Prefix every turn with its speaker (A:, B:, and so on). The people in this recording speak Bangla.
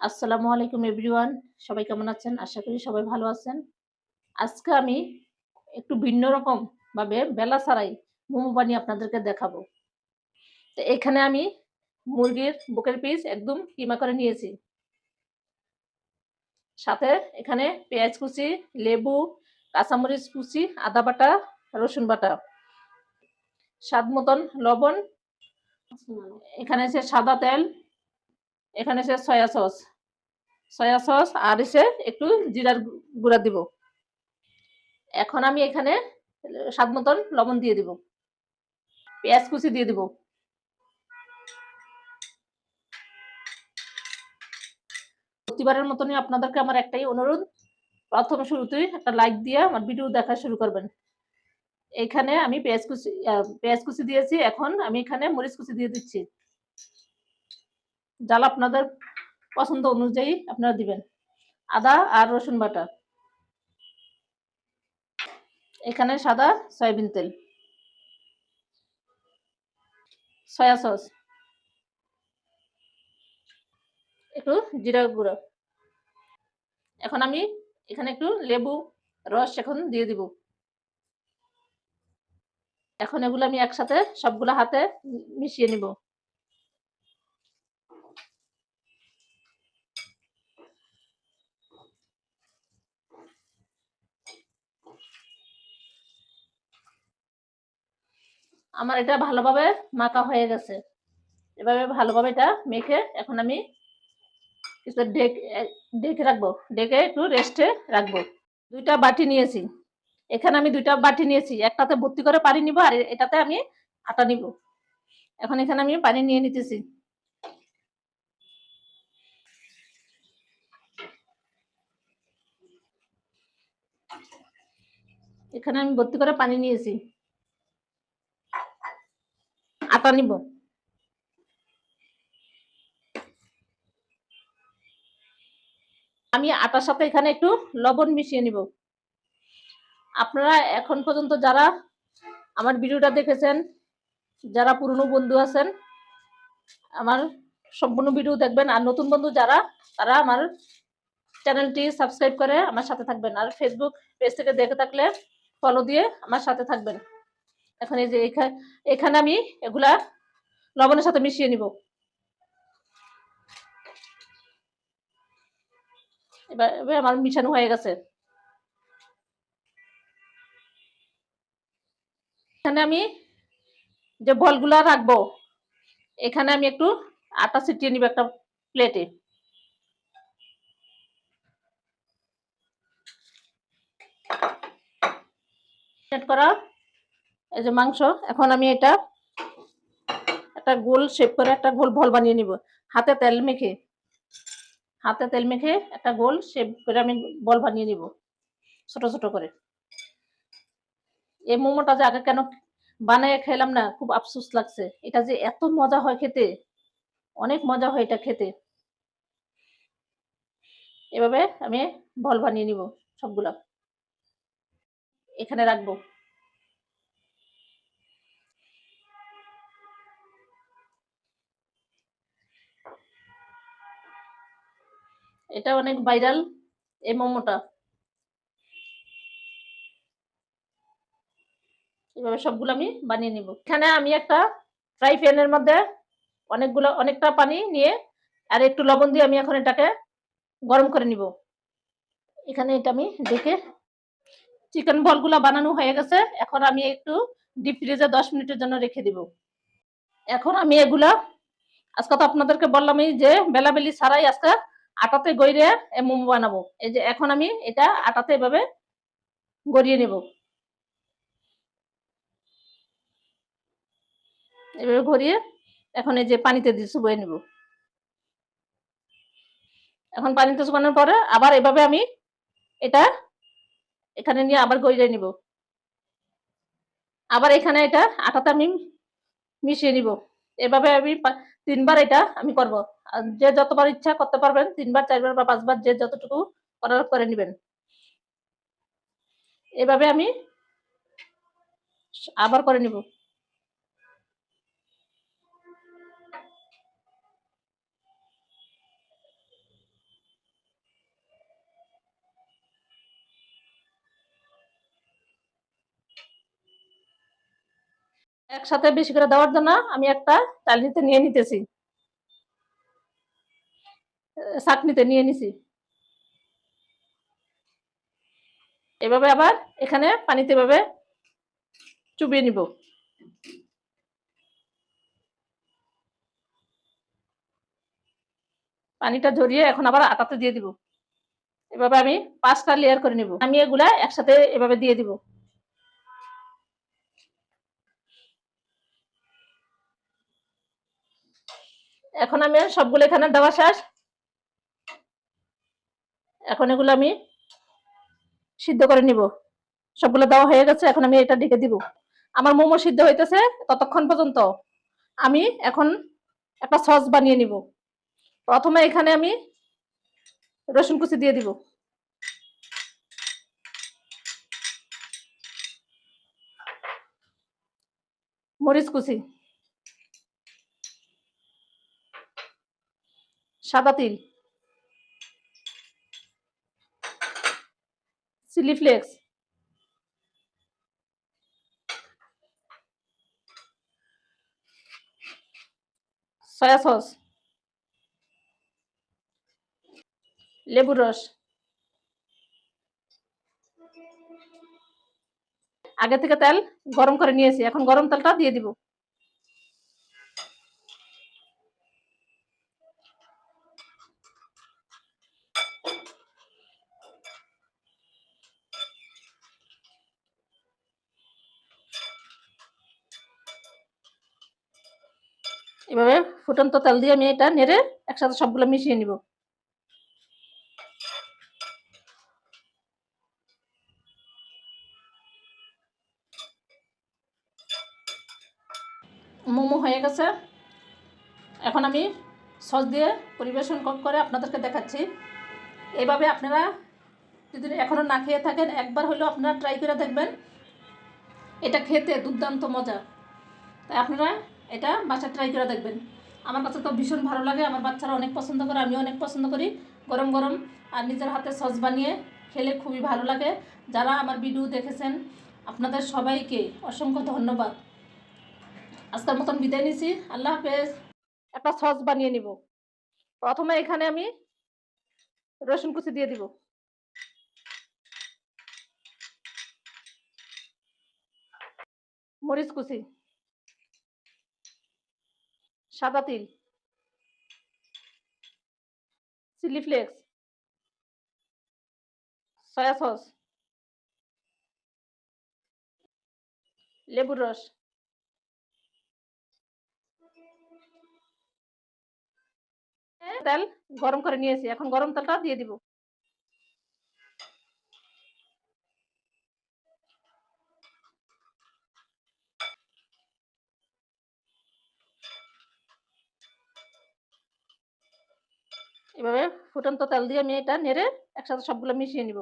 A: আসসালামু আলাইকুম এভরিওয়ান। সবাই কেমন আছেন? আশা করি সবাই ভালো আছেন। আজকে আমি একটু ভিন্ন রকম ভাবে বেলা ছাড়াই মোমো বানিয়ে আপনাদেরকে দেখাবো। তো এখানে আমি মুরগির বুকের পিস একদম কিমা করে নিয়েছি। সাথে এখানে পেঁয়াজ কুচি, লেবু, কাঁচামরিচ কুচি, আদা বাটা, রসুন বাটা, স্বাদ মতন লবণ, এখানে আছে সাদা তেল, এখানে আছে সয়া সস আর এসে একটু জিরার গুঁড়া দিব। এখন আমি এখানে স্বাদ মতন লবণ দিয়ে দিব, পেঁয়াজ কুচি দিয়ে দিব। প্রতিবারের মতনই আপনাদেরকে আমার একটাই অনুরোধ, প্রথম শুরুতেই একটা লাইক দিয়ে আমার ভিডিও দেখা শুরু করবেন। এখানে আমি পেঁয়াজ কুচি দিয়েছি, এখন আমি এখানে মরিচ কুচি দিয়ে দিচ্ছি। ঝাল আপনাদের পছন্দ অনুযায়ী আপনারা দিবেন। আদা আর রসুন বাটা, এখানে সাদা সয়াবিন তেল, সয়া সস, একটু জিরা গুঁড়ো। এখন আমি এখানে একটু লেবু রস এখন দিয়ে দিব। এখন এগুলো আমি একসাথে সবগুলো হাতে মিশিয়ে নিব। আমার এটা ভালোভাবে মাখা হয়ে গেছে। এভাবে ভালোভাবে এটা মেখে এখন আমি কিছু ঢেকে রাখবো, ঢেকে একটু রেস্টে রাখবো। দুইটা বাটি নিয়েছি, এখানে আমি দুইটা বাটি নিয়েছি, একটাতে ভর্তি করে পানি নিব আর এটাতে আমি আটা নিব। এখন এখানে আমি পানি নিয়ে নিতেছি। এখানে আমি ভর্তি করে পানি নিয়েছি, আটা নিব। আমি আটার সাথে এখানে একটু লবণ মিশিয়ে নিব। আপনারা এখন পর্যন্ত যারা আমার ভিডিওটা দেখেছেন, যারা পুরনো বন্ধু আছেন, আমার সম্পূর্ণ ভিডিও দেখবেন। আর নতুন বন্ধু যারা, তারা আমার চ্যানেলটি সাবস্ক্রাইব করে আমার সাথে থাকবেন। আর ফেসবুক পেজ থেকে দেখে থাকলে ফলো দিয়ে আমার সাথে থাকবেন। এখন এই যে এখানে আমি এগুলা লবণের সাথে মিশিয়ে নিব। এবার আমার মিশানো হয়ে গেছে। এখানে আমি যে বলগুলা রাখবো, এখানে আমি একটু আটা ছিটিয়ে নিব একটা প্লেটে। করা এই যে মাংস, এখন আমি এটা একটা গোল শেপ করে একটা গোল বল বানিয়ে নিব। হাতে তেল মেখে একটা গোল শেপ করে আমি বল বানিয়ে নিব, ছোট ছোট করে। এই মোমোটা যে আগে কেন বানায় খেলাম না, খুব আফসোস লাগছে। এটা যে এত মজা হয় খেতে, অনেক মজা হয় এটা খেতে। এভাবে আমি বল বানিয়ে নিব সবগুলা, এখানে রাখবো। এটা অনেক ভাইরাল এই মোমোটা। এভাবে সবগুলো আমি বানিয়ে নিব। এখানে আমি একটা ফ্রাই প্যানের মধ্যে অনেকটা পানি নিয়ে আর একটু লবণ দিয়ে আমি এখন এটাকে গরম করে নিব। এখানে এটা আমি ঢেকে, চিকেন বলগুলা বানানো হয়ে গেছে। এখন আমি একটু ডিপ ফ্রিজে 10 মিনিটের জন্য রেখে দিব। এখন আমি এগুলা, আজকে তো আপনাদেরকে বললামই যে বেলাবেলি ছাড়াই আজকে আটাতে গইরে মোমো বানাবো। এই যে এখন আমি এটা আটাতে এভাবে গড়িয়ে নেব, এভাবে গড়িয়ে এখন এই যে পানিতে দিয়ে চুবিয়ে নেব। এখন পানিতে চুবানোর পরে আবার এভাবে আমি এটা এখানে নিয়ে আবার গড়িয়ে নিব। আবার এখানে এটা আটাতে আমি মিশিয়ে নিব। এভাবে আমি 3 বার এটা আমি করব। আর যে যতবার ইচ্ছা করতে পারবেন, 3 বার 4 বার বা 5 বার যে যতটুকু করার করে নেবেন। এভাবে আমি আবার করে নিব। একসাথে বেশি করে দেওয়ার জন্য আমি একটা চালনিতে নিয়ে নিতেছি, ছাঁকনিতে নিয়ে নিছি। এভাবে আবার এখানে পানিতে এভাবে চুবিয়ে নিব। পানিটা ঝরিয়ে এখন আবার আটাতে দিয়ে দিব। এভাবে আমি 5টা লেয়ার করে নিব। আমি এগুলা একসাথে এভাবে দিয়ে দিব। এখন আমি সবগুলো এখানে দেওয়া শেষ। এখন এগুলো আমি সিদ্ধ করে নিব। সবগুলো দেওয়া হয়ে গেছে, এখন আমি এটা ঢেকে দিব। আমার মোমো সিদ্ধ হইতেছে, ততক্ষণ পর্যন্ত আমি এখন একটা সস বানিয়ে নিব। প্রথমে এখানে আমি রসুন কুচি দিয়ে দিব, মরিচ কুচি, সাদা তিল, চিলি ফ্লেক্স, সয়া সস, লেবুর রস, আগে থেকে তেল গরম করে নিয়েছি, এখন গরম তেলটা দিয়ে দিব। এভাবে ফুটন্ত তেল দিয়ে আমি এটা নেড়ে একসাথে সবগুলো মিশিয়ে নিব। মোমো হয়ে গেছে, এখন আমি সস দিয়ে পরিবেশন করে আপনাদেরকে দেখাচ্ছি। এইভাবে আপনারা যদি এখনও না খেয়ে থাকেন, একবার হলেও আপনারা ট্রাই করে দেখবেন। এটা খেতে দুর্দান্ত মজা, তাই আপনারা এটা বাসায় ট্রাই করে দেখবেন। আমার কাছে তো ভীষণ ভালো লাগে, আমার বাচ্চারা অনেক পছন্দ করে, আমিও অনেক পছন্দ করি। গরম গরম আর নিজের হাতে সস বানিয়ে খেলে খুবই ভালো লাগে। যারা আমার ভিডিও দেখেছেন আপনাদের সবাইকে অসংখ্য ধন্যবাদ। আজকের মতন বিদায় নিছি, আল্লাহ হাফেজ। একটা সস বানিয়ে নিব। প্রথমে এখানে আমি রসুন কুচি দিয়ে দিব, মরিচ কুচি, সাদা তিল, চিলি ফ্লেক্স, সয়া সস, লেবুর রস, তেল গরম করে নিয়েছি, এখন গরম তেলটা দিয়ে দিব। এভাবে ফুটন্ত তেল দিয়ে আমি এটা নেড়ে একসাথে সবগুলো মিশিয়ে নিব।